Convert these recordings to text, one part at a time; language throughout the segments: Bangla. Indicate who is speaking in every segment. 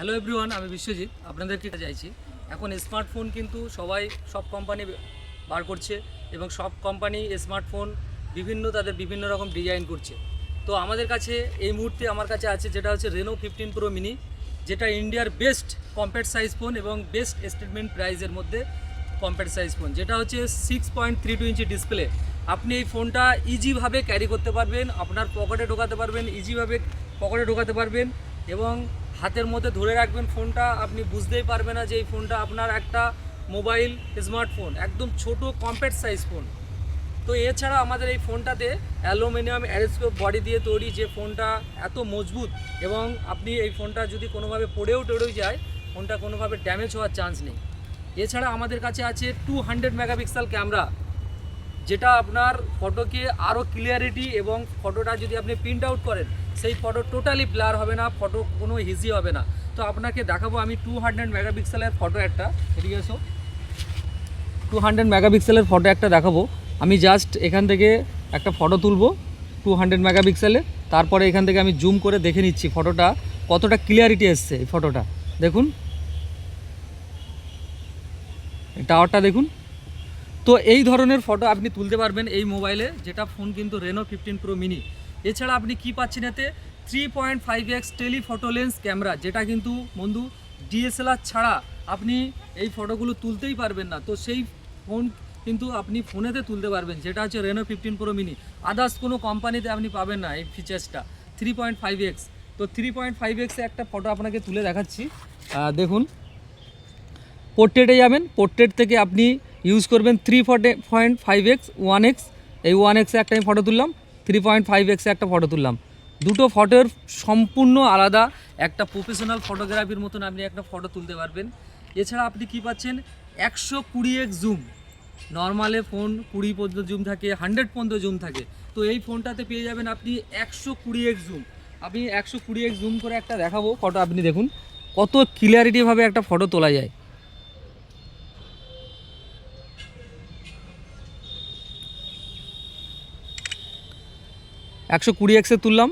Speaker 1: হ্যালো এভরিওয়ান, আমি বিশ্বজিৎ আপনাদেরকে চাইছি। এখন স্মার্টফোন কিন্তু সব কোম্পানি বার করছে এবং সব কোম্পানি স্মার্টফোন তাদের বিভিন্ন রকম ডিজাইন করছে। তো আমাদের কাছে এই মুহূর্তে আমার কাছে আছে যেটা হচ্ছে রেনো 15 প্রো মিনি, যেটা ইন্ডিয়ার বেস্ট কম্প্যাক্ট সাইজ ফোন এবং বেস্ট স্টেটমেন্ট প্রাইসের মধ্যে কম্প্যাক্ট সাইজ ফোন, যেটা হচ্ছে 6.32 ইঞ্চি ডিসপ্লে। আপনি এই ফোনটা ইজিভাবে ক্যারি করতে পারবেন, আপনার পকেটে ঢোকাতে পারবেন, ইজিভাবে পকেটে ঢোকাতে পারবেন এবং হাতের মধ্যে ধরে রাখবেন ফোনটা, আপনি বুঝতেই পারবেন না যে এই ফোনটা আপনার একটা মোবাইল স্মার্টফোন, একদম ছোট কম্প্যাক্ট সাইজ ফোন। তো এছাড়া আমাদের এই ফোনটাতে অ্যালুমিনিয়াম অ্যারেস্কোপ বডি দিয়ে তৈরি, যে ফোনটা এত মজবুত এবং আপনি এই ফোনটা যদি কোনোভাবে পড়েও যায়, ফোনটা কোনোভাবে ড্যামেজ হওয়ার চান্স নেই। এছাড়া আমাদের কাছে আছে 200 মেগাপিক্সেল ক্যামেরা, যেটা আপনার ফটোকে আরও ক্লিয়ারিটি এবং ফটোটা যদি আপনি প্রিন্ট আউট করেন সেই ফটো টোটালি ব্লার হবে না, ফটো কোনো হিজি হবে না। তো আপনাকে দেখাবো আমি 200 মেগাপিক্সেলের ফটো একটা, এদিকে এসো, 200 মেগাপিক্সেলের ফটো একটা দেখাবো। আমি জাস্ট এখান থেকে একটা ফটো তুলবো 200 মেগাপিক্সেলে, তারপরে এখান থেকে আমি জুম করে দেখে নিচ্ছি ফটোটা কতটা ক্লিয়ারিটি এসছে। এই ফটোটা দেখুন, টাওয়ারটা দেখুন। তো এই ধরনের ফটো আপনি তুলতে পারবেন এই মোবাইলে, যেটা ফোন কিন্তু রেনো 15 প্রো মিনি। এছাড়া আপনি কি পাচ্ছেন এতে 3.5x টেলিফটো লেন্স ক্যামেরা, যেটা কিন্তু বন্ধু ডিএসএলআর ছাড়া আপনি এই ফটোগুলো তুলতেই পারবেন না। তো সেই ফোন কিন্তু আপনি ফোনেতে তুলতে পারবেন, যেটা হচ্ছে রেনো 15 প্রো মিনি। আদার্স কোনো কোম্পানিতে আপনি পাবেন না এই ফিচার্সটা 3.5x। তো 3.5x-এ একটা ফটো আপনাকে তুলে দেখাচ্ছি, দেখুন। পোর্ট্রেটে যাবেন, পোর্ট্রেট থেকে আপনি ইউজ করবেন 3.5x 1x। এই 1x-এ একটা আমি ফটো তুললাম, 3.5x-এ একটা ফটো তুললাম। দুটো ফটোর সম্পূর্ণ আলাদা, একটা প্রফেশনাল ফটোগ্রাফির মতন আপনি একটা ফটো তুলতে পারবেন। এছাড়া আপনি কি পাচ্ছেন 120x জুম। নর্মালে ফোন 20 পর্যন্ত জুম থাকে, 100 পর্যন্ত জুম থাকে। তো এই ফোনটাতে পেয়ে যাবেন আপনি 120x জুম। আমি 120x জুম করে একটা দেখাবো ফটো, আপনি দেখুন কত ক্লিয়ারিটিভাবে একটা ফটো তোলা যায়। 120x-এ তুললাম,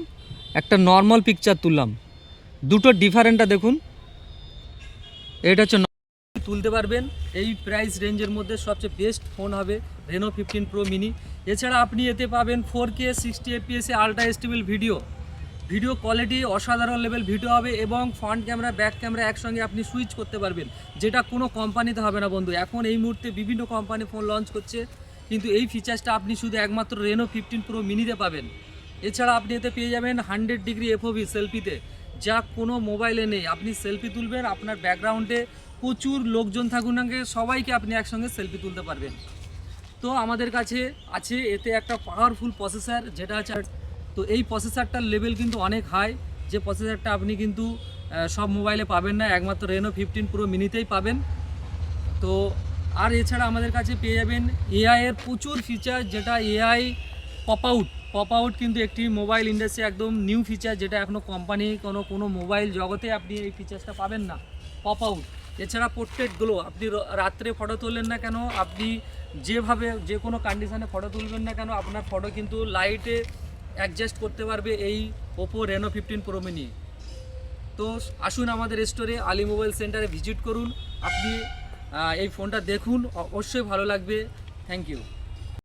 Speaker 1: একটা নর্মাল পিকচার তুললাম, দুটো ডিফারেন্টটা দেখুন। এটা হচ্ছে তুলতে পারবেন এই প্রাইস রেঞ্জের মধ্যে সবচেয়ে বেস্ট ফোন হবে রেনো 15 প্রো মিনি। এছাড়া আপনি এতে পাবেন 4K 60 fps ultra stable video quality, অসাধারণ লেভেল ভিডিও হবে এবং ফ্রন্ট ক্যামেরা ব্যাক ক্যামেরা একসঙ্গে আপনি সুইচ করতে পারবেন, যেটা কোনো কোম্পানিতে হবে না বন্ধু। এখন এই মুহূর্তে বিভিন্ন কোম্পানি ফোন লঞ্চ করছে, কিন্তু এই ফিচার্সটা আপনি শুধু একমাত্র রেনো 15 প্রো মিনিতে পাবেন। এছাড়া আপনি এতে পেয়ে যাবেন 100 ডিগ্রি FOV সেলফিতে, যা কোনো মোবাইলে নেই। আপনি সেলফি তুলবেন, আপনার ব্যাকগ্রাউন্ডে প্রচুর লোকজন থাকুন না, সবাইকে আপনি একসঙ্গে সেলফি তুলতে পারবেন। তো আমাদের কাছে আছে এতে একটা পাওয়ারফুল প্রসেসর, যেটা আছে। তো এই প্রসেসরটার লেভেল কিন্তু অনেক হাই, যে প্রসেসরটা আপনি কিন্তু সব মোবাইলে পাবেন না, একমাত্র রেনো 15 প্রো মিনিতেই পাবেন। তো আর এছাড়া আমাদের কাছে পেয়ে যাবেন এআইয়ের প্রচুর ফিচার, যেটা এআই পপ আউট কিন্তু একটি মোবাইল ইন্ডাস্ট্রি একদম নিউ ফিচার, যেটা এখনও কোম্পানি কোনো মোবাইল জগতে আপনি এই ফিচার্সটা পাবেন না, পপ আউট। এছাড়া পোর্ট্রেট গ্লো, আপনি রাত্রে ফটো তুললেন না কেন, আপনি যেভাবে যে কোনো কন্ডিশানে ফটো তুলবেন না কেন, আপনার ফটো কিন্তু লাইটে অ্যাডজাস্ট করতে পারবে এই ওপো রেনো 15 প্রো মিনি। তো আসুন আমাদের স্টোরে আলী মোবাইল সেন্টারে ভিজিট করুন, আপনি এই ফোনটা দেখুন, অবশ্যই ভালো লাগবে। Thank you.